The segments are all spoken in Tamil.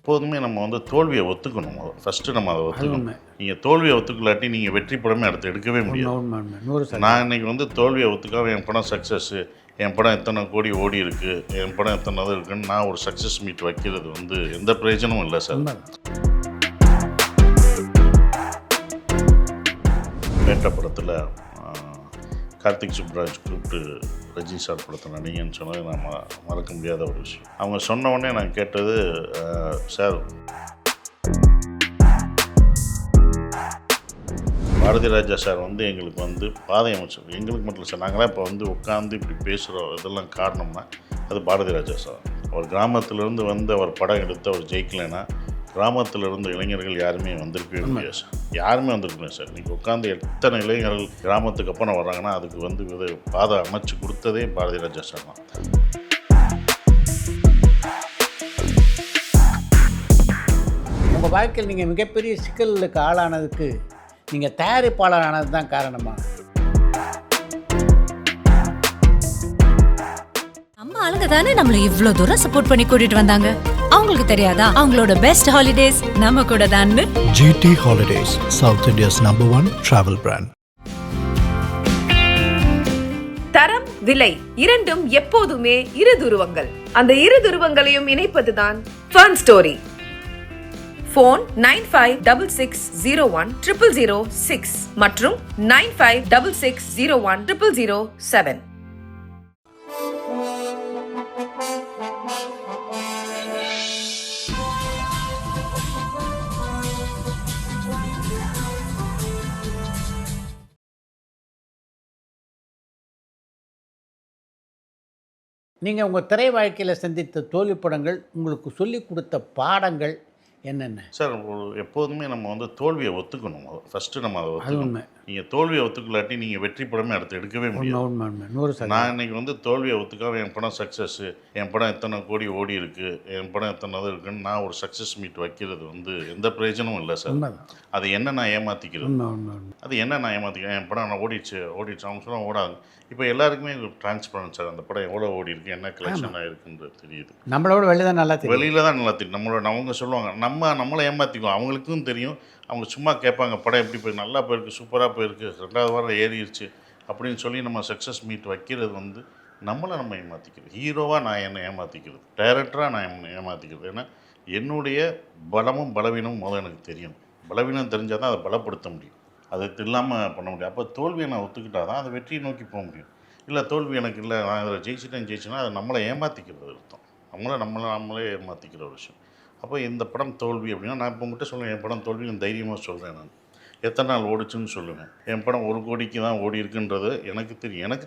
எப்போதுமே நம்ம வந்து தோல்வியை ஒத்துக்கணும். ஃபஸ்ட்டு நம்ம அதை ஒத்துக்கணும். நீங்கள் தோல்வியை ஒத்துக்கலாட்டி நீங்கள் வெற்றி படமே அடுத்து எடுக்கவே முடியாது. நான் இன்னைக்கு வந்து தோல்வியை ஒத்துக்காம என் படம் சக்ஸஸ்ஸு, என் படம் எத்தனை கோடி ஓடி இருக்குது, என் படம் எத்தனை இது இருக்குன்னு நான் ஒரு சக்ஸஸ் மீட் வைக்கிறது வந்து எந்த பிரயோஜனமும் இல்லை சார். பேட்ட படத்தில் கார்த்திக் சுப்ராஜ் கூப்பிட்டு ரஜினி சார் படத்தை நடிகன்னு சொன்னது நான் மறக்க முடியாத ஒரு விஷயம். அவங்க சொன்ன உடனே நான் கேட்டது, சார் பாரதி ராஜா சார் வந்து எங்களுக்கு வந்து பாதை அமைச்சர், எங்களுக்கு மட்டும் இல்லை சார், நாங்களாம் இப்போ வந்து உட்காந்து இப்படி பேசுகிறோம், இதெல்லாம் காரணம்னா அது பாரதி ராஜா சார். அவர் கிராமத்திலேருந்து வந்து அவர் படம் எடுத்து அவர் ஜெயிக்கலைன்னா கிராமத்தில் இருந்த இளைஞர்கள் யாருமே வந்திருக்கவே முடியாது சார். யாருமே வந்திருக்கணும் சார். இன்றைக்கி உட்காந்து எத்தனை இளைஞர்கள் கிராமத்துக்கு அப்புறம் வர்றாங்கன்னா அதுக்கு வந்து இது பாதை அமைச்சு கொடுத்ததே பாரதி ராஜா சார் தான். உங்கள் வாழ்க்கையில் நீங்கள் மிகப்பெரிய சிக்கலுக்கு ஆளானதுக்கு நீங்கள் தயாரிப்பாளர் ஆனது தான் காரணமா? நம்ம ஆளுங்க தானே நம்மள இவ்வளவு தூரம் சப்போர்ட் பண்ணி கூட்டிட்டு வந்தாங்க. அவங்களுக்கு தெரியாதா அவங்களோட பெஸ்ட் ஹாலிடேஸ் நம்ம கூட தான். GT Holidays, South India's #1 travel brand. தரம், விலை இரண்டும் எப்போதுமே இரு துருவங்கள். அந்த இரு துருவங்களையும் இணைப்பதுதான் ஃபன் ஸ்டோரி. ஃபோன் 9566010006 மற்றும் 9566010007. நீங்கள் உங்கள் திரை வாழ்க்கையில் சந்தித்த தோல்வி படங்கள் உங்களுக்கு சொல்லிக் கொடுத்த பாடங்கள் என்னென்ன சார்? எப்போதுமே நம்ம வந்து தோல்வியை ஒத்துக்கணும். ஃபஸ்ட்டு நம்ம அதை ஒத்துக்கணும். நீங்கள் தோல்வியை ஒத்துக்கலாட்டி நீங்கள் வெற்றி படமே அடுத்து எடுக்கவே முடியாது. நான் இன்னைக்கு வந்து தோல்வியை ஒத்துக்காம என் படம் சக்ஸஸ்ஸு, என் படம் எத்தனை கோடி ஓடி இருக்குது, என் படம் எத்தனை இது இருக்குன்னு நான் ஒரு சக்ஸஸ் மீட் வைக்கிறது வந்து எந்த பிரயோஜனமும் இல்லை சார். அது என்ன நான் ஏமாற்றிக்கிறது, அது என்ன நான் ஏமாற்றிக்கிறேன். என் படம் நான் ஓடிடுச்சு அவங்க சொன்னால் ஓடாது. இப்போ எல்லாருக்குமே டிரான்ஸ்பரன்ஸ் சார். அந்த படம் எவ்வளோ ஓடி இருக்குது, என்ன கலெக்ஷன் ஆகிருக்குன்றது தெரியுது. நம்மளோட வெளியில் தான் நல்லா தெரியும், வெளியில் தான் நல்லா தெரியும். அவங்க சொல்லுவாங்க, நம்மளை ஏமாற்றிக்குவோம். அவங்களுக்கும் தெரியும். அவங்க சும்மா கேட்பாங்க, படம் எப்படி போய் நல்லா போயிருக்கு, சூப்பராக போயிருக்கு, 2வது வாரம் ஏறிடுச்சு அப்படின்னு சொல்லி நம்ம சக்ஸஸ் மீட் வைக்கிறது வந்து நம்மளை நம்ம ஏமாற்றிக்கிறது. ஹீரோவாக நான் என்னை ஏமாற்றிக்கிறது, டைரக்டராக நான் என்னை ஏமாற்றிக்கிறது. ஏன்னா என்னுடைய பலமும் பலவீனமும் முதல் எனக்கு தெரியும். பலவீனம் தெரிஞ்சால் தான் அதை பலப்படுத்த முடியும், அது இல்லாமல் பண்ண முடியும். அப்போ தோல்வியை நான் ஒத்துக்கிட்டால் தான் அதை வெற்றியை நோக்கி போக முடியும். இல்லை தோல்வி எனக்கு இல்லை, நான் இதில் ஜெயிச்சுன்னா அதை நம்மளை ஏமாற்றிக்கிறது அர்த்தம். நம்மளே ஏமாற்றிக்கிற ஒரு விஷயம். அப்போ இந்த படம் தோல்வி அப்படின்னா நான் இப்போ உங்கள்கிட்ட சொல்லுவேன், என் படம் தோல்வின்னு தைரியமாக சொல்கிறேன். நான் எத்தனை நாள் ஓடிச்சுன்னு சொல்லுவேன். என் படம் 1 கோடிக்கு தான் ஓடி இருக்குன்றது எனக்கு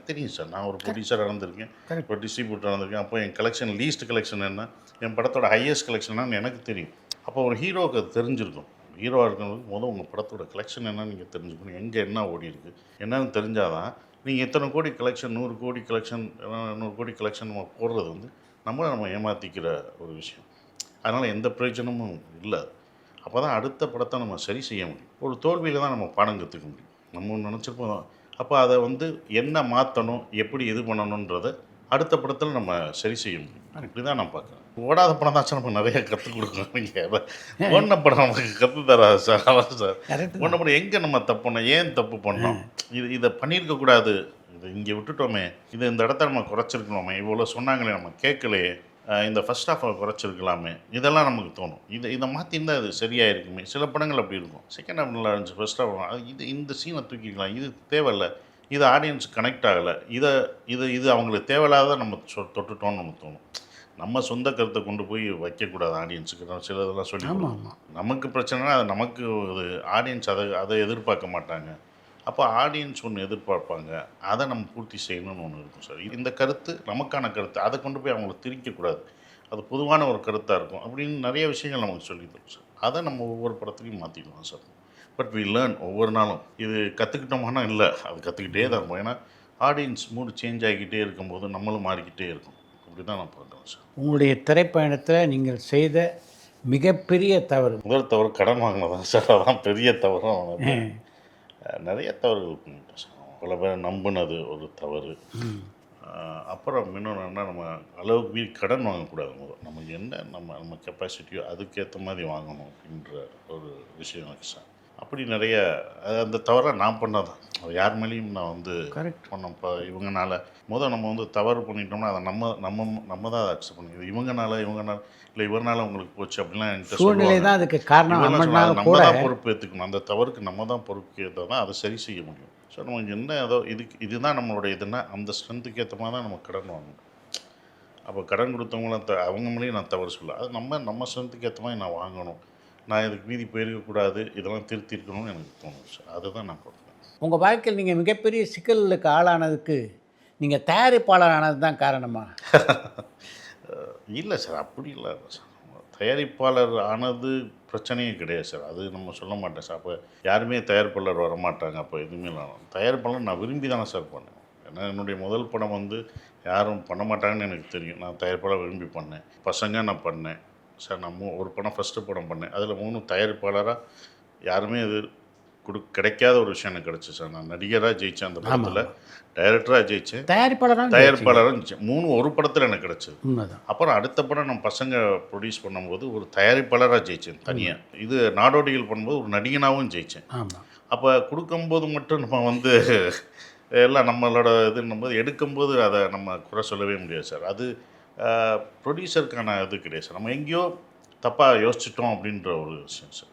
தெரியும் சார். நான் ஒரு ப்ரொடியூசர் நடந்திருக்கேன், ஒரு டிஸ்ட்ரிபியூட்டர் நடந்திருக்கேன். அப்போ என் கலெக்ஷன் லீஸ்ட் கலெக்ஷன் என்ன, என் படத்தோட ஹையஸ்ட் கலெக்ஷன் என்னன்னு எனக்கு தெரியும். அப்போ ஒரு ஹீரோவுக்கு அது தெரிஞ்சிருக்கும். ஹீரோவாக இருக்கிறவங்களுக்கு முதல் உங்கள் படத்தோட கலெக்ஷன் என்னன்னு நீங்கள் தெரிஞ்சுக்கணும். எங்கே என்ன ஓடி இருக்குது என்னன்னு தெரிஞ்சால் தான் நீங்கள் எத்தனை கோடி கலெக்ஷன், 100 கோடி கலெக்ஷன், 100 கோடி கலெக்ஷன் நம்ம போடுறது வந்து நம்ம ஏமாற்றிக்கிற ஒரு விஷயம். அதனால் எந்த பிரயோஜனமும் இல்லை. அப்போ தான் அடுத்த படத்தை நம்ம சரி செய்ய முடியும். ஒரு தோல்வியில் தான் நம்ம பாடம் கற்றுக்க முடியும். நம்ம நினச்சிருப்போம். அப்போ அதை வந்து என்ன மாற்றணும், எப்படி இது பண்ணணுன்றதை அடுத்த படத்தில் நம்ம சரி செய்ய முடியும். இப்படி தான் நான் பார்க்குறேன். ஓடாத படம் தான் சார் நமக்கு நிறைய கற்றுக் கொடுக்கணும். நீங்கள் ஓடின படம் நமக்கு கற்று தராது சார். அதான் சார், ஓடின படம் எங்கே நம்ம தப்பு பண்ணோம், ஏன் தப்பு பண்ணோம், இதை பண்ணியிருக்கக்கூடாது, இதை இங்கே விட்டுட்டோமே, இந்த இடத்த நம்ம குறைச்சிருக்கணுமே, இவ்வளோ சொன்னாங்களே நம்ம கேட்கலையே, இந்த ஃபஸ்ட் ஹாஃபை குறைச்சிருக்கலாமே, இதெல்லாம் நமக்கு தோணும். இதை மாற்றிருந்தால் அது சரியாக இருக்குமே. சில படங்கள் அப்படி இருக்கும். செகண்ட் ஹாஃப் நல்லா இருந்துச்சு, ஃபஸ்ட் ஹாஃப் இந்த சீனை தூக்கிக்கலாம், இது தேவையில்லை, இது ஆடியன்ஸ் கனெக்ட் ஆகலை, இது அவங்களுக்கு தேவையில்லாத நம்ம தொட்டுட்டோன்னு நமக்கு தோணும். நம்ம சொந்த கருத்தை கொண்டு போய் வைக்கக்கூடாது ஆடியன்ஸுக்கு. சில இதெல்லாம் சொல்லி நமக்கு பிரச்சனைனா அது நமக்கு ஆடியன்ஸ் அதை எதிர்பார்க்க மாட்டாங்க. அப்போ ஆடியன்ஸ் ஒன்று எதிர்பார்ப்பாங்க, அதை நம்ம பூர்த்தி செய்யணும்னு ஒன்று இருக்கும் சார். இந்த கருத்து நமக்கான கருத்து, அதை கொண்டு போய் அவங்கள திரிக்கக்கூடாது, அது பொதுவான ஒரு கருத்தாக இருக்கும் அப்படின்னு நிறைய விஷயங்கள் நமக்கு சொல்லி தரும் சார். அதை நம்ம ஒவ்வொரு படத்துலையும் மாற்றிக்கலாம் சார். பட் வி லேர்ன் ஒவ்வொரு நாளும். இது கற்றுக்கிட்டோம்னா இல்லை, அது கற்றுக்கிட்டே தான் இருப்போம். ஏன்னா ஆடியன்ஸ் மூடு சேஞ்ச் ஆகிக்கிட்டே இருக்கும்போது நம்மளும் மாறிக்கிட்டே இருக்கும். அப்படி தான் நான் பார்க்குறேன் சார். உங்களுடைய திரைப்பயணத்தில் நீங்கள் செய்த மிகப்பெரிய தவறு? முதல் தவறு கடன் வாங்கினதான் சார். அதான் பெரிய தவறும். நிறைய தவறுகள் பண்ணிட்டேன் சார். பல பேர் நம்பினது ஒரு தவறு. அப்புறம் இன்னொன்று என்ன, நம்ம அளவுக்கு மீறி கடன் வாங்கக்கூடாது. முதல் நமக்கு என்ன நம்ம கெப்பாசிட்டியோ அதுக்கேற்ற மாதிரி வாங்கணும் அப்படின்ற ஒரு விஷயம் இருக்குது சார். அப்படி நிறைய அந்த தவறை நான் பண்ணதான். அது யார் மேலேயும் நான் வந்து கரெக்ட் பண்ணோம். இப்போ இவங்கனால நம்ம வந்து தவறு பண்ணிட்டோம்னா அதை நம்ம தான் அதை அக்செப்ட் பண்ணிக்கிறோம். இவங்கனால இல்லை இவர்னால உங்களுக்கு போச்சு அப்படிலாம் என்கிட்ட சூழ்நிலை சொல்லுவாங்க. தான் அதுக்கு காரணம். இவரெல்லாம் நம்மளால நம்ம கூட தான் பொறுப்பு ஏற்றுக்கணும். அந்த தவறுக்கு நம்ம தான் பொறுப்பு ஏற்றால் தான் அதை சரி செய்ய முடியும். ஸோ நமக்கு என்ன ஏதோ இதுதான் நம்மளோட இதுன்னா அந்த ஸ்ட்ரென்த்துக்கு ஏற்ற மாதிரி தான் நம்ம கடன் வாங்கணும். அப்போ கடன் கொடுத்தவங்களும் அவங்க மேலேயும் நான் தவறு சொல்ல, அது நம்ம ஸ்ட்ரென்த்துக்கு ஏற்ற மாதிரி நான் வாங்கணும். நான் இதுக்கு மீறி போயிருக்கக்கூடாது, இதெல்லாம் திருத்திருக்கணும்னு எனக்கு தோணும் சார். அதுதான் நான் பார்ப்பேன். உங்கள் வாழ்க்கையில் நீங்கள் மிகப்பெரிய சிக்கலுக்கு ஆளானதுக்கு நீங்கள் தயாரிப்பாளர் ஆனது தான் காரணமா? இல்லை சார், அப்படி இல்லை சார். தயாரிப்பாளர் ஆனது பிரச்சனையே கிடையாது சார். அது நம்ம சொல்ல மாட்டேன் சார். அப்போ யாருமே தயாரிப்பாளர் வரமாட்டாங்க. அப்போ எதுவுமே தயாரிப்பாளர் நான் விரும்பி தானே சார் பண்ணேன். ஏன்னா என்னுடைய முதல் படம் வந்து யாரும் பண்ண மாட்டாங்கன்னு எனக்கு தெரியும். நான் தயாரிப்பாளர் விரும்பி பண்ணேன். பசங்க நான் பண்ணேன் சார். நான் ஒரு படம் ஃபஸ்ட்டு படம் பண்ணேன். அதில் 3 தயாரிப்பாளராக யாருமே இது கிடைக்காத ஒரு விஷயம் எனக்கு கிடச்சி சார். நான் நடிகராக ஜெயித்தேன் அந்த படத்தில், டைரக்டராக ஜெயித்தேன், தயாரிப்பாளராக 3 ஒரு படத்தில் எனக்கு கிடச்சிது. உண்மைதான். அப்புறம் அடுத்த படம் நம்ம பசங்க ப்ரொடியூஸ் பண்ணும்போது ஒரு தயாரிப்பாளராக ஜெயித்தேன் தனியாக. இது நாடோடிகள் பண்ணும்போது ஒரு நடிகனாகவும் ஜெயித்தேன். ஆமாம். அப்போ கொடுக்கும்போது மட்டும் நம்ம வந்து எல்லாம் நம்மளோட இதுன்னும்போது எடுக்கும்போது அதை நம்ம குறை சொல்லவே முடியாது சார். அது ப்ரொடியூசருக்கான இது கிடையாது சார். நம்ம எங்கேயோ தப்பாக யோசிச்சிட்டோம் அப்படின்ற ஒரு விஷயம் சார்.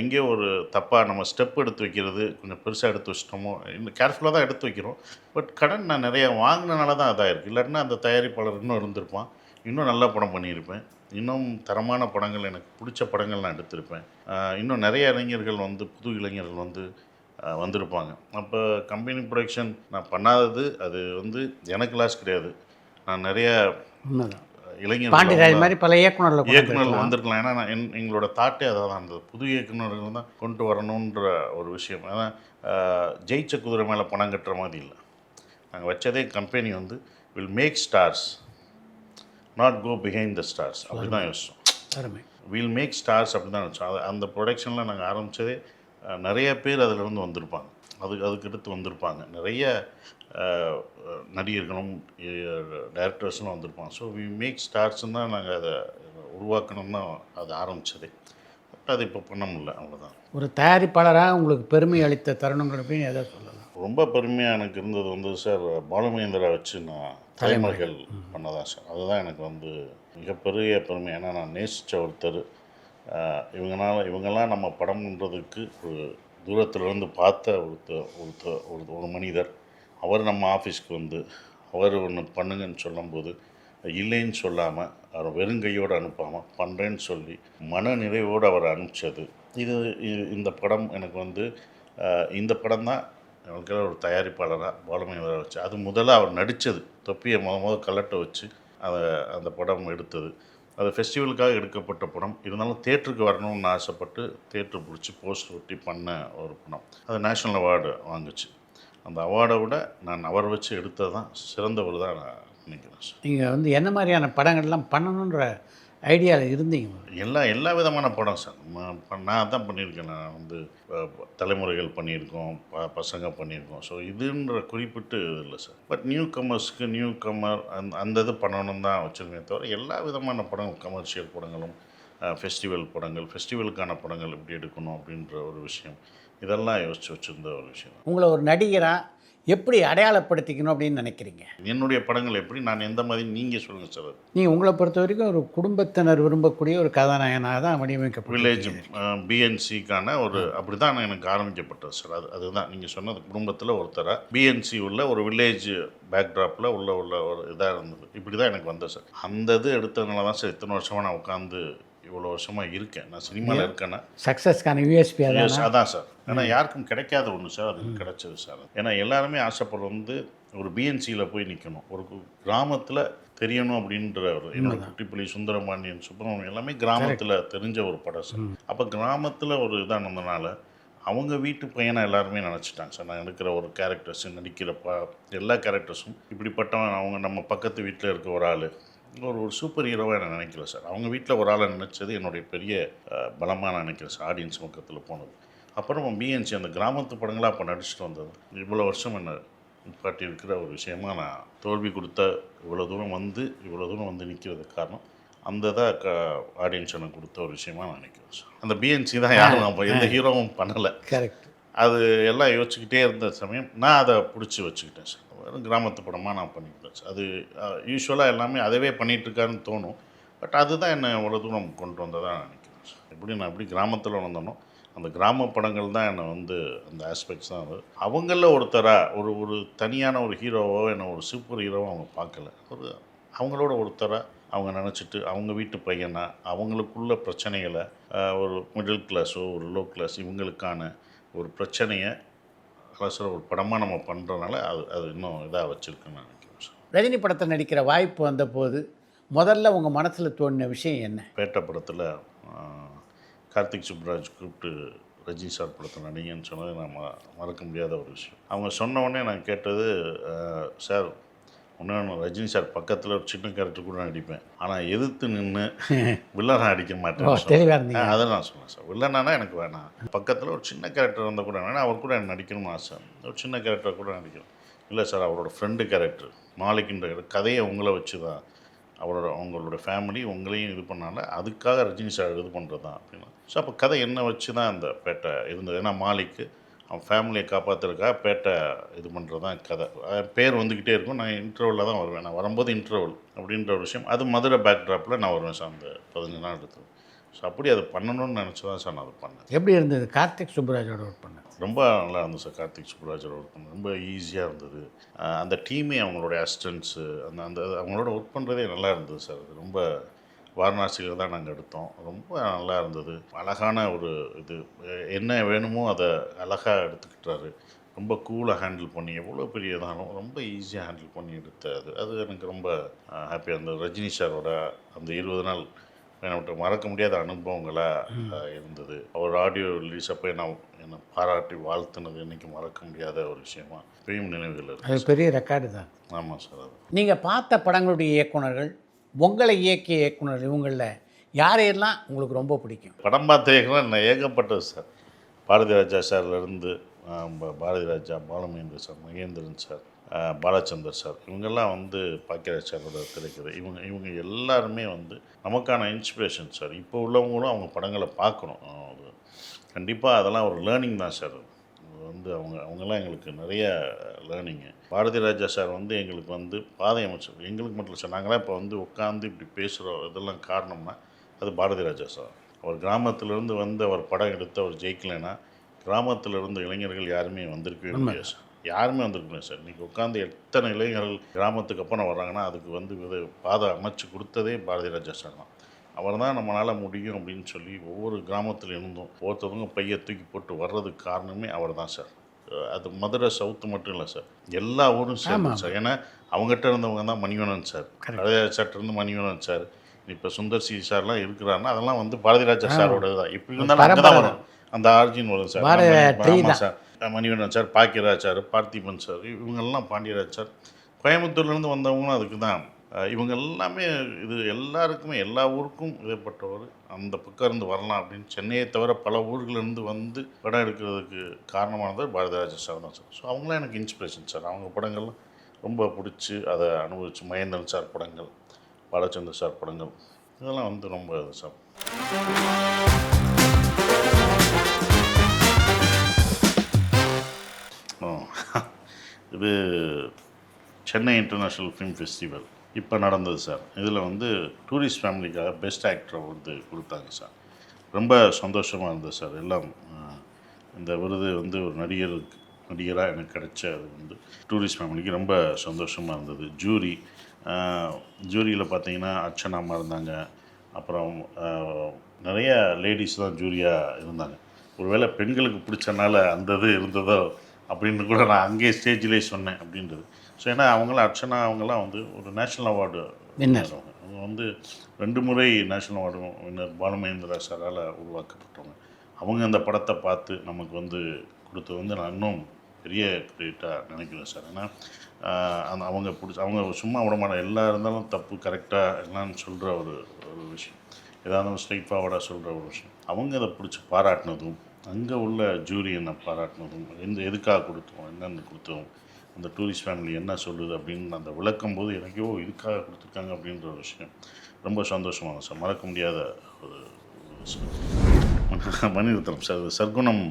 எங்கேயோ ஒரு தப்பாக நம்ம ஸ்டெப் எடுத்து வைக்கிறது கொஞ்சம் பெருசாக எடுத்து வச்சிட்டோமோ, இன்னும் கேர்ஃபுல்லாக தான் எடுத்து வைக்கிறோம். பட் கடன் நான் நிறையா வாங்கினனால தான் அதாக இருக்குது. இல்லாட்டினா அந்த தயாரிப்பாளர் இன்னும் இருந்திருப்பான், இன்னும் நல்ல படம் பண்ணியிருப்பேன், இன்னும் தரமான படங்கள் எனக்கு பிடிச்ச படங்கள் நான் எடுத்திருப்பேன். இன்னும் நிறைய இளைஞர்கள் வந்து புது இளைஞர்கள் வந்து வந்திருப்பாங்க. அப்போ கம்பெனி ப்ரொடக்ஷன் நான் பண்ணாதது அது வந்து எனக்கு லாஸ் கிடையாது. நான் நிறைய பாண்டியராஜ் மாதிரி பல இயக்குநர்கள் வந்திருக்கலாம். ஏன்னா நான் எங்களோட தாட்டே அதான் தான், அந்த புது இயக்குநர்கள் தான் கொண்டு வரணுன்ற ஒரு விஷயம். ஏன்னா ஜெயிச்ச குதிரை மேலே பணம் கட்டுற மாதிரி இல்லை. நாங்கள் வச்சதே கம்பெனி வந்து will make stars, not go behind the stars, அப்படி தான் யோசிச்சோம். வில் மேக் ஸ்டார்ஸ் அப்படி தான் வச்சோம். அந்த ப்ரொடக்ஷனில் நாங்கள் ஆரம்பித்ததே நிறைய பேர் அதிலிருந்து வந்திருப்பாங்க, அதுக்கு எடுத்து வந்திருப்பாங்க. நிறைய நடிகர்களும் டைரக்டர்ஸும் வந்திருப்பாங்க. ஸோ வி மேக் ஸ்டார்ஸ்ன்னு தான் நாங்கள் அதை உருவாக்கணும்னு தான் அது ஆரம்பித்ததே. அது இப்போ பண்ண முடியல, அவ்வளோதான். ஒரு தயாரிப்பாளராக உங்களுக்கு பெருமை அளித்த தருணங்கள் அப்படின்னு எதை சொல்லலாம்? ரொம்ப பெருமையாக எனக்கு இருந்தது வந்து சார், பாலுமகேந்திரா வச்சு நான் தலைமுறைகள் பண்ணதான் சார். அதுதான் எனக்கு வந்து மிகப்பெரிய பெருமை. ஏன்னா நான் நேசித்த ஒருத்தர், இவங்கெல்லாம் நம்ம படம்ன்றதுக்கு ஒரு தூரத்துலேருந்து பார்த்த ஒரு மனிதர். அவர் நம்ம ஆஃபீஸ்க்கு வந்து அவர் ஒன்று பண்ணுங்கன்னு சொல்லும்போது இல்லைன்னு சொல்லாமல் அவர் வெறுங்கையோடு அனுப்பாமல் பண்ணுறேன்னு சொல்லி மன நிறைவோடு அவர் அனுப்பிச்சது. இந்த படம் எனக்கு வந்து இந்த படம் தான் எனக்கு ஒரு தயாரிப்பாளராக பாலுமகேந்திரா வச்சு, அது முதல்ல அவர் நடித்தது, தொப்பியை முதல் கலட்டை வச்சு அந்த படம் எடுத்தது. அது ஃபெஸ்டிவலுக்காக எடுக்கப்பட்ட படம். இருந்தாலும் தேட்டருக்கு வரணும்னு ஆசைப்பட்டு தேட்டர் பிடிச்சி போஸ்டர் ஒட்டி பண்ண ஒரு படம். அது நேஷ்னல் அவார்டு வாங்குச்சு. அந்த அவார்டை விட நான் அவர் வச்சு எடுத்தது தான் சிறந்தவர் தான் நான் நினைக்கிறேன் சார். நீங்கள் வந்து என்ன மாதிரியான படங்கள்லாம் பண்ணணுன்ற ஐடியாவில் இருந்தீங்க? எல்லா விதமான படம் சார். நான் தான் பண்ணியிருக்கேன். நான் வந்து தலைமுறைகள் பண்ணியிருக்கோம், பசங்க பண்ணியிருக்கோம். ஸோ இதுன்ற குறிப்பிட்டு இல்லை சார். பட் நியூ கமர் அந்த இது பண்ணணும் தான் வச்சுருக்கேன் தவிர எல்லா விதமான படங்கள், கமர்ஷியல் படங்களும், ஃபெஸ்டிவலுக்கான படங்கள் எப்படி எடுக்கணும் அப்படின்ற ஒரு விஷயம், இதெல்லாம் யோசித்து வச்சுருந்த ஒரு விஷயம். உங்களை ஒரு நடிகராக எப்படி அடையாளப்படுத்திக்கணும் அப்படின்னு நினைக்கிறீங்க? என்னுடைய படங்கள் எப்படி, நான் எந்த மாதிரி, நீங்கள் சொல்லுங்கள் சார். நீங்கள் உங்களை பொறுத்த வரைக்கும் ஒரு குடும்பத்தினர் விரும்பக்கூடிய ஒரு கதாநாயகனாக தான் வடிவமைக்கப்பட்ட வில்லேஜ் பிஎன்சிக்கான ஒரு அப்படி தான் எனக்கு ஆரம்பிக்கப்பட்டது சார். அதுதான் நீங்கள் சொன்னது. குடும்பத்தில் ஒருத்தராக பிஎன்சி உள்ள ஒரு வில்லேஜ் பேக்ட்ராப்பில் உள்ள ஒரு இதாக இருந்தது. இப்படி தான் எனக்கு வந்தது சார். அந்த இது எடுத்ததுனால தான் சார் இத்தனை வருஷமாக நான் உட்காந்து இவ்வளோ வருஷமாக இருக்கேன். நான் சினிமாவில் இருக்கேன்னா சக்ஸஸ்க்கான யூஎஸ்பி அதான் சார். ஏன்னா யாருக்கும் கிடைக்காத ஒன்று சார், அது கிடைச்சது சார். ஏன்னா எல்லாருமே ஆசைப்படுறது வந்து ஒரு பிஎன்சியில் போய் நிற்கணும், ஒரு கிராமத்தில் தெரியணும் அப்படின்ற ஒரு என்னோட குட்டிப்புலி, சுந்தரபாண்டியன், சுப்பிரமணியம் எல்லாமே கிராமத்தில் தெரிஞ்ச ஒரு படம் சார். அப்போ கிராமத்தில் ஒரு இதானதுனால அவங்க வீட்டு பையனை எல்லாருமே நினச்சிட்டாங்க சார். நான் எடுக்கிற ஒரு கேரக்டர்ஸ், நடிக்கிற எல்லா கேரக்டர்ஸும் இப்படிப்பட்டவன், அவங்க நம்ம பக்கத்து வீட்டில் இருக்க ஒரு ஆள், ஒரு சூப்பர் ஹீரோவாக நான் நினைக்கல சார். அவங்க வீட்டில் ஒரு ஆளை நினச்சது என்னுடைய பெரிய பலமாக நான் நினைக்கிறேன் சார், ஆடியன்ஸ் பக்கத்தில் போனது. அப்புறம் பிஎன்சி அந்த கிராமத்து படங்களாக அப்போ நடிச்சுட்டு வந்தது. இவ்வளோ வருஷம் என்ன காட்டியிருக்கிற ஒரு விஷயமா நான் தோல்வி கொடுத்த இவ்வளோ தூரம் வந்து நிற்கிறதுக்கு காரணம் அந்த தான் ஆடியன்ஸ் எனக்கு கொடுத்த ஒரு விஷயமா நான் நினைக்கிறேன் சார். அந்த பிஎன்சி தான் யாரும் நம்ம எந்த ஹீரோவும் பண்ணலை. கரெக்ட். அது எல்லாம் யோசிச்சுக்கிட்டே இருந்த சமயம் நான் அதை பிடிச்சி வச்சுக்கிட்டேன் சார். வெறும் கிராமத்து படமாக நான் பண்ணிக்கிட்டேன் சார். அது யூஸ்வலாக எல்லாமே அதவே பண்ணிகிட்ருக்காருன்னு தோணும். பட் அதுதான் என்னை இவ்வளோ தூரம் கொண்டு வந்ததாக நான் நினைக்கிறேன் சார். எப்படி கிராமத்தில் வளர்ந்தனோ அந்த கிராம படங்கள் தான் என்னை வந்து அந்த ஆஸ்பெக்ட்ஸ் தான் அது. அவங்களில் ஒருத்தராக ஒரு தனியான ஒரு ஹீரோவோ என்னை ஒரு சூப்பர் ஹீரோவோ அவங்க பார்க்கல. அவங்களோட ஒருத்தராக அவங்க நினச்சிட்டு அவங்க வீட்டு பையனா அவங்களுக்குள்ள பிரச்சனைகளை ஒரு மிடில் கிளாஸோ ஒரு லோ கிளாஸ் இவங்களுக்கான ஒரு பிரச்சனையை அலசுகிற ஒரு படமாக நம்ம பண்ணுறதுனால அது இன்னும் இதாக வச்சுருக்குன்னு நான் நினைக்கிறேன் சார். ரஜினி படத்தில் நடிக்கிற வாய்ப்பு வந்தபோது முதல்ல உங்கள் மனசில் தோணின விஷயம் என்ன? பேட்ட படத்தில் கார்த்திக் சுப்ராஜ் கூப்பிட்டு ரஜினி சார் படத்தில் நடிகன்னு சொன்னது நான் மறக்க முடியாத ஒரு விஷயம். அவங்க சொன்ன உடனே நான் கேட்டது, சார் ஒன்று ரஜினி சார் பக்கத்தில் ஒரு சின்ன கேரக்டர் கூட நடிப்பேன், ஆனால் எதிர்த்து நின்று வில்லனாக அடிக்க மாட்டேன். அதை நான் சொன்னேன் சார். வில்லனானா எனக்கு வேணாம், பக்கத்தில் ஒரு சின்ன கேரக்டர் வந்தால் கூட வேணாம், அவர் கூட எனக்கு நடிக்கணும்னு ஆசை. ஒரு சின்ன கேரக்டர் கூட நடிக்கணும். இல்லை சார், அவரோட ஃப்ரெண்டு கேரக்டர் மாலிக்கின்ற கதையை உங்களை வச்சு தான் அவங்களோட ஃபேமிலி உங்களையும் இது பண்ணால அதுக்காக ரஜினி சார் இது பண்ணுறது தான் அப்படின்னா. ஸோ அப்போ கதை என்ன வச்சு தான் அந்த பேட்டை இருந்தது. ஏன்னா மாலிக்கு அவன் ஃபேமிலியை காப்பாற்றுறதுக்காக பேட்டை இது பண்ணுறது தான் கதை. பேர் வந்துக்கிட்டே இருக்கும். நான் இன்டர்வலில் தான் வருவேன். நான் வரும்போது இன்டர்வல் அப்படின்ற ஒரு விஷயம், அது மதுரை பேக்ட்ராப்பில் நான் வருவேன் சார். அந்த 15 நாள் எடுத்து. ஸோ அப்படி அதை பண்ணணும்னு நினச்சி தான் சார் நான் அதை பண்ணேன். எப்படி இருந்தது கார்த்திக் சுப்ராஜோட ஒர்க் பண்ணேன்? ரொம்ப நல்லா இருந்தது சார். கார்த்திக் சுப்ராஜோட ஒர்க் பண்ண ரொம்ப ஈஸியாக இருந்தது. அந்த டீமே அவங்களுடைய அசிஸ்டன்ஸு அந்த அவங்களோட ஒர்க் பண்ணுறதே நல்லா இருந்தது சார். அது ரொம்ப வாரணாசியில் தான் நாங்கள் எடுத்தோம். ரொம்ப நல்லா இருந்தது. அழகான ஒரு இது, என்ன வேணுமோ அதை அழகாக எடுத்துக்கிட்டாரு. ரொம்ப கூலாக ஹேண்டில் பண்ணி, எவ்வளோ பெரிய இதாலும் ரொம்ப ஈஸியாக ஹேண்டில் பண்ணி எடுத்தாது. அது எனக்கு ரொம்ப ஹாப்பியாக இருந்தது. ரஜினி சாரோட அந்த 20 நாள் எனக்கு மறக்க முடியாத அனுபவங்களாக இருந்தது. அவர் ஆடியோ ரிலீஸ் அப்போ என்னை பாராட்டி வாழ்த்துனது இன்றைக்கி மறக்க முடியாத ஒரு விஷயமா இப்பயும் நினைவுகள் இருக்குது. அது பெரிய ரெக்கார்டு தான். ஆமாம் சார். அது நீங்கள் பார்த்த படங்களுடைய இயக்குனர்கள், உங்களை இயக்கிய இயக்குனர், இவங்களில் யாரையெல்லாம் உங்களுக்கு ரொம்ப பிடிக்கும்? படம் பார்த்த இயக்குனர் நான் ஏகப்பட்டது சார். பாரதி ராஜா சார்லேருந்து Bharathi Raja, Balamahendra sir, Mahendran sir, Balachander sir, இவங்கெல்லாம் வந்து பாக்கியராஜ் சாரோட திரைக்கதை. இவங்க எல்லாருமே வந்து நமக்கான இன்ஸ்பிரேஷன் சார். இப்போ உள்ளவங்களும் அவங்க படங்களை பார்க்கணும். கண்டிப்பாக அதெல்லாம் ஒரு லேர்னிங் தான் சார். அது வந்து அவங்கெல்லாம் எங்களுக்கு நிறைய லேர்னிங்கு. பாரதி ராஜா சார் வந்து எங்களுக்கு வந்து பாதை அமைச்சர். எங்களுக்கு மட்டும் சார், நாங்களாம் இப்போ வந்து உட்காந்து இப்படி பேசுகிறோம், இதெல்லாம் காரணம்னா அது பாரதி ராஜா சார். அவர் கிராமத்திலேருந்து வந்து அவர் படம் எடுத்து அவர் ஜெயிக்கலைன்னா கிராமத்தில் இருந்த இளைஞர்கள் யாருமே வந்திருக்கவே முடியாது சார். யாருமே வந்திருக்கணும் சார். இன்றைக்கி உட்காந்து எத்தனை இளைஞர்கள் கிராமத்துக்கு அப்புறம் வர்றாங்கன்னா அதுக்கு வந்து பாதை அமைச்சு கொடுத்ததே பாரதி ராஜா சார் தான். அவர் தான் நம்மளால் முடியும் அப்படின்னு சொல்லி ஒவ்வொரு கிராமத்தில் இருந்தும் ஒருத்தவங்க பையை தூக்கி போட்டு வர்றதுக்கு காரணமே அவர் தான் சார். அது மதுரை சவுத்து மட்டும் இல்லை சார், எல்லா ஊரும் சேர்ந்து சார். ஏன்னா அவங்ககிட்ட இருந்தவங்க தான் மணிவண்ணன் சார், பாரதிராஜா சார்ட்ட இருந்து மணிவண்ணன் சார், இப்போ சுந்தர் சி சார்லாம் இருக்கிறாருன்னா அதெல்லாம் வந்து பாரதி ராஜா சாரோட தான். இப்படி இருந்தாலும் அங்கே தான் வரும், அந்த ஆர்ஜின் வரும் சார். ஆமாம் sir. Manivannan sir, Bhagyaraj sir, Parthiban sir, இவங்கெல்லாம் பாண்டியராஜ் சார், கோயம்புத்தூர்லேருந்து வந்தவங்களும் அதுக்கு தான். இவங்க எல்லாமே இது எல்லாருக்குமே எல்லா ஊருக்கும் இதப்பட்டவர். அந்த பக்கம் இருந்து வரலாம் அப்படின்னு சென்னையை தவிர பல ஊர்களிலிருந்து வந்து படம் எடுக்கிறதுக்கு காரணமானது பாரதிராஜா சார் தான் சார். ஸோ அவங்களாம் எனக்கு இன்ஸ்பிரேஷன் சார். அவங்க படங்கள்லாம் ரொம்ப பிடிச்சி அதை அனுபவிச்சு, மகேந்திரன் சார் படங்கள், பாலச்சந்தர் சார் படங்கள், இதெல்லாம் வந்து ரொம்ப இது சார். இது சென்னை இன்டர்நேஷ்னல் ஃபிலிம் ஃபெஸ்டிவல் இப்போ நடந்தது சார். இதில் வந்து டூரிஸ்ட் ஃபேமிலிக்காக பெஸ்ட் ஆக்டரை வந்து கொடுத்தாங்க சார். ரொம்ப சந்தோஷமாக இருந்தது சார். எல்லாம் இந்த விருது வந்து ஒரு நடிகராக எனக்கு கிடைச்ச அது வந்து டூரிஸ்ட் ஃபேமிலிக்கு ரொம்ப சந்தோஷமாக இருந்தது. ஜூரியில் பார்த்தீங்கன்னா அர்ச்சனாமா இருந்தாங்க. அப்புறம் நிறைய லேடிஸ் தான் ஜூரியாக இருந்தாங்க. ஒருவேளை பெண்களுக்கு பிடிச்சனால அந்த இது இருந்ததோ அப்படின்னு கூட நான் அங்கேயே ஸ்டேஜ்லேயே சொன்னேன் அப்படின்றது. ஸோ ஏன்னா அவங்களாம் அர்ச்சனா அவங்களாம் வந்து ஒரு நேஷ்னல் அவார்டு வின்னர். அவங்க வந்து 2 முறை நேஷ்னல் அவார்டு வின்னர் பாலமகேந்திரா சாரால் உருவாக்கப்பட்டவங்க. அவங்க அந்த படத்தை பார்த்து நமக்கு வந்து கொடுத்தது வந்து நான் இன்னும் பெரிய கிரெடிட்டாக நினைக்கிறேன் சார். ஏன்னா அவங்க சும்மா விடமாட்டாங்க. எல்லாம் இருந்தாலும் தப்பு கரெக்டாக எல்லாம் சொல்கிற ஒரு விஷயம், ஏதாவது ஸ்ட்ரைட் ஃபார்வர்டாக சொல்கிற ஒரு விஷயம். அவங்க அதை பிடிச்சி பாராட்டினதும், அங்கே உள்ள ஜூரி என்னை பாராட்டினதும், எதுக்காக கொடுத்தோம், என்னென்னு கொடுத்தோம், அந்த டூரிஸ்ட் ஃபேமிலி என்ன சொல்லுது அப்படின்னு அந்த விளக்கும் போது எனக்கோ இதுக்காக கொடுத்துருக்காங்க அப்படின்ற ஒரு விஷயம் ரொம்ப சந்தோஷமாக சார். மறக்க முடியாத ஒரு விஷயம். மணிரத்னம் சார் சர்க்குணம்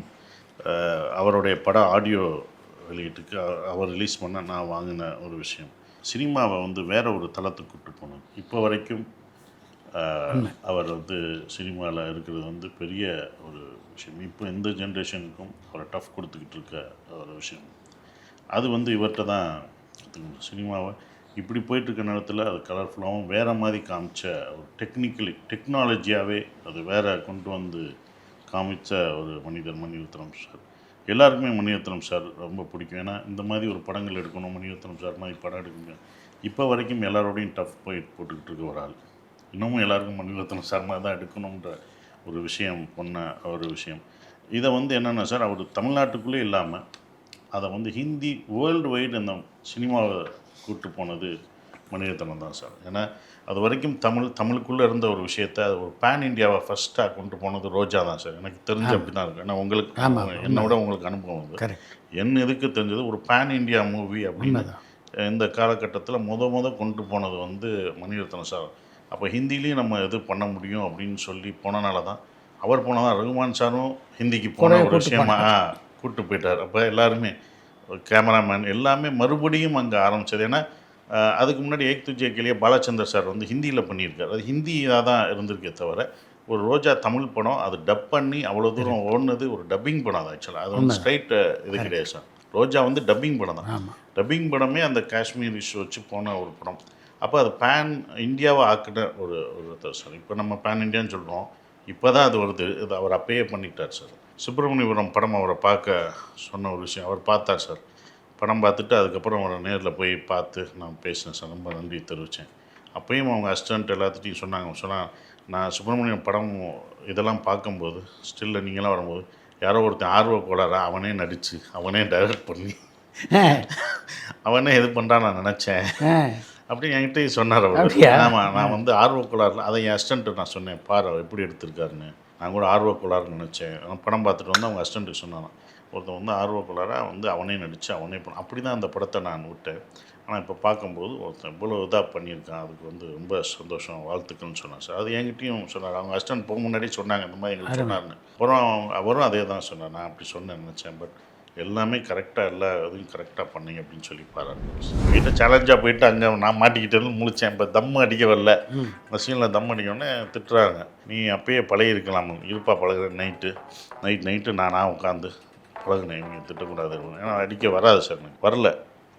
அவருடைய பட ஆடியோ வெளியீட்டுக்கு அவர் ரிலீஸ் பண்ண நான் வாங்கின ஒரு விஷயம். சினிமாவை வந்து வேற ஒரு தளத்துக்கு கூப்பிட்டு போனோம். இப்போ வரைக்கும் அவர் வந்து சினிமாவில் இருக்கிறது வந்து பெரிய ஒரு விஷயம். இப்போ எந்த ஜென்ரேஷனுக்கும் அவரை டஃப் கொடுத்துக்கிட்டு இருக்க ஒரு விஷயம். அது வந்து இவர்கிட்ட தான் சினிமாவை இப்படி போயிட்டுருக்க நேரத்தில் அது கலர்ஃபுல்லாகவும் வேறு மாதிரி காமிச்ச ஒரு டெக்னாலஜியாகவே அது வேறு கொண்டு வந்து காமிச்ச ஒரு மனிதர் மணிரத்னம் சார். எல்லாருக்குமே மணிரத்னம் சார் ரொம்ப பிடிக்கும். ஏன்னா இந்த மாதிரி ஒரு படங்கள் எடுக்கணும், மணிரத்னம் சார் மாதிரி படம் எடுக்கணும். இப்போ வரைக்கும் எல்லாரோடையும் டஃப் போட்டுக்கிட்டு இருக்க ஒரு ஆள். இன்னமும் எல்லாருக்கும் மணிரத்னம் சார் மாதிரி தான் எடுக்கணுன்ற ஒரு விஷயம் பண்ண ஒரு விஷயம். இதை வந்து என்னென்னா சார், அவர் தமிழ்நாட்டுக்குள்ளே இல்லாமல் அதை வந்து ஹிந்தி வேர்ல்டு வைடு அந்த சினிமாவை கூப்பிட்டு போனது மணிரத்னம் தான் சார். ஏன்னா அது வரைக்கும் தமிழுக்குள்ளே இருந்த ஒரு விஷயத்தை அது ஒரு பேன் இண்டியாவை ஃபஸ்ட்டாக கொண்டு போனது ரோஜா தான் சார். எனக்கு தெரிஞ்சு அப்படி தான் இருக்குது. ஏன்னா உங்களுக்கு என்னோட உங்களுக்கு அனுபவம் வந்து என் எதுக்கு தெரிஞ்சது ஒரு பேன் இண்டியா மூவி அப்படின்னு இந்த காலகட்டத்தில் முத கொண்டு போனது வந்து மணிரத்னம் சார். அப்போ ஹிந்திலையும் நம்ம எது பண்ண முடியும் அப்படின்னு சொல்லி போனனால தான் அவர் போனதான் ரகுமான் சாரும் ஹிந்திக்கு போன ஒரு விஷயமா கூப்பிட்டு போயிட்டார். அப்போ எல்லாருமே கேமராமேன் எல்லாமே மறுபடியும் அங்கே ஆரம்பித்தது. ஏன்னா அதுக்கு முன்னாடி ஏக் துஜே கேலியே பாலச்சந்தர் சார் வந்து ஹிந்தியில் பண்ணியிருக்காரு. அது ஹிந்தியாக தான் இருந்திருக்கே தவிர ஒரு ரோஜா தமிழ் படம் அது டப் பண்ணி அவ்வளோ தூரம் ஓடுனது ஒரு டப்பிங் படம் தான். ஆக்சுவலாக அது வந்து ஸ்ட்ரைட் இது கிடையாது சார். ரோஜா வந்து டப்பிங் படம் தான். டப்பிங் படமே அந்த காஷ்மீர் இஷ்யூ வச்சு போன ஒரு படம். அப்போ அது பேன் இந்தியாவை ஆக்கின ஒரு சார். இப்போ நம்ம பேன் இண்டியான்னு சொல்கிறோம், இப்போ தான் அது வருது. இது அவர் அப்பயே பண்ணிட்டார் சார். சுப்பிரமணியபுரம் படம் அவரை பார்க்க சொன்ன ஒரு விஷயம், அவர் பார்த்தார் சார். படம் பார்த்துட்டு அதுக்கப்புறம் அவரை நேரில் போய் பார்த்து நான் பேசினேன் சார். ரொம்ப நன்றி தெரிவித்தேன். அப்பயும் அவங்க அசிஸ்டன்ட் எல்லாத்துட்டையும் சொன்னாங்க நான் சுப்பிரமணியம் படம் இதெல்லாம் பார்க்கும்போது ஸ்டில்ல நீங்களாம் வரும்போது யாரோ ஒருத்தன் ஆர்வ கோளாரா அவனே நடித்து அவனே டைரக்ட் பண்ணி அவனே இது பண்ணுறான் நான் நினச்சேன் அப்படின்னு என்கிட்ட சொன்னார் அவர். ஆமாம், நான் வந்து ஆர்வக்கோளாறில் அதை என் அசிஸ்டண்ட்டு நான் சொன்னேன், பாரு அவர் எப்படி எடுத்திருக்காருன்னு. நான் கூட ஆர்வக்கோளாறுன்னு நினச்சேன். படம் பார்த்துட்டு வந்து அவங்க அசிஸ்டண்ட்டுக்கு சொன்னான், ஒருத்தன் வந்து ஆர்வக்கோளாராக வந்து அவனே நடித்து அவனே அப்படி தான் அந்த படத்தை நான் விட்டேன். ஆனால் இப்போ பார்க்கும்போது ஒருத்தன் இவ்வளோ இதாக பண்ணியிருக்கான், அதுக்கு வந்து ரொம்ப சந்தோஷம், வாழ்த்துக்கள்னு சொன்னான் சார். அது என்கிட்டையும் சொன்னார். அவங்க அசிஸ்டன்ட் போக முன்னாடி சொன்னாங்க இந்த மாதிரி எங்களுக்கு சொன்னார்னு. அப்புறம் அவரும் அதே தான் சொன்னார். நான் அப்படி சொன்னேன்னு நினச்சேன், பட் எல்லாமே கரெக்டாக எல்லா இதுவும் கரெக்டாக பண்ணீங்க அப்படின்னு சொல்லி பாராட்டு. வீட்டை சேலஞ்சாக போயிட்டு அங்கே நான் மாட்டிக்கிட்டேன்னு முழிச்சேன். இப்போ தம் அடிக்க வரல, இந்த சீனில் தம் அடிக்கணுன்னே திட்டுறாங்க. நீ அப்பயே பழகிருக்கலாம், இருப்பா பழகிறேன். நைட்டு நானாக உட்காந்து பழகினேன், நீங்கள் திட்டக்கூடாது. ஏன்னா அடிக்க வராது சார், எனக்கு வரல,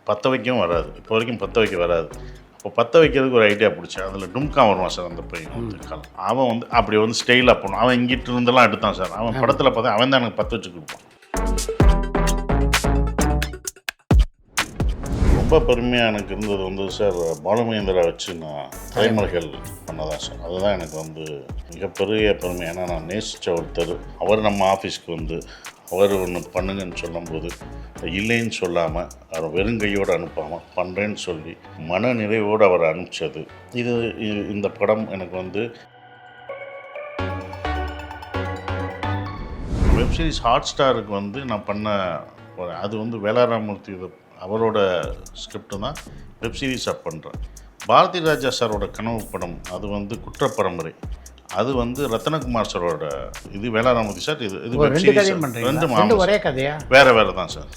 பற்ற வைக்கவும் வராது. இப்போ வரைக்கும் பற்ற வைக்க வராது. இப்போ பற்ற வைக்கிறதுக்கு ஒரு ஐடியா பிடிச்சேன். அதில் டும்கா வருவான் சார் அந்த பையன் வந்து காலம். அவன் வந்து அப்படி வந்து ஸ்டைலாக போகணும். அவன் இங்கிட்டு இருந்தெல்லாம் எடுத்தான் சார். அவன் படத்தில் பார்த்தா அவன் தான் எனக்கு பற்ற வச்சு கொடுப்பான். ரொம்ப பெருமையாக எனக்கு இருந்தது வந்து சார் பாலுமகேந்திரா வச்சு நான் தலைமுறைகள் பண்ணதான் சார். அதுதான் எனக்கு வந்து மிகப்பெரிய பெருமை. ஏன்னா நான் நேசித்த ஒருத்தர், அவர் நம்ம ஆஃபீஸ்க்கு வந்து அவர் ஒன்று பண்ணுங்கன்னு சொல்லும்போது இல்லைன்னு சொல்லாமல் அவர் வெறுங்கையோடு அனுப்பாமல் பண்ணுறேன்னு சொல்லி மன நிறைவோடு அவர் அனுப்பிச்சது. இந்த படம் எனக்கு வந்து வெப்சீரிஸ் ஹாட் ஸ்டாருக்கு வந்து நான் பண்ண அது வந்து வேலாராமூர்த்தி அவரோட ஸ்கிரிப்டு தான் வெப்சீரிஸாக பண்ணுறேன். பாரதி ராஜா சாரோட கனவு படம் அது வந்து குற்றப்பரம்பரை, அது வந்து ரத்னகுமார் சாரோட, இது வேலாராமூர்த்தி சார். இது ரெண்டு ஒரே கதையா? வேறு தான் சார்.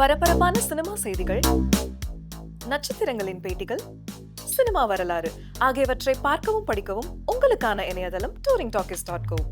பரபரப்பான சினிமா செய்திகள், நட்சத்திரங்களின் பேட்டிகள், சினிமா வரலாறு ஆகியவற்றை பார்க்கவும் படிக்கவும் உங்களுக்கான இணையதளம் touringtalkies.co.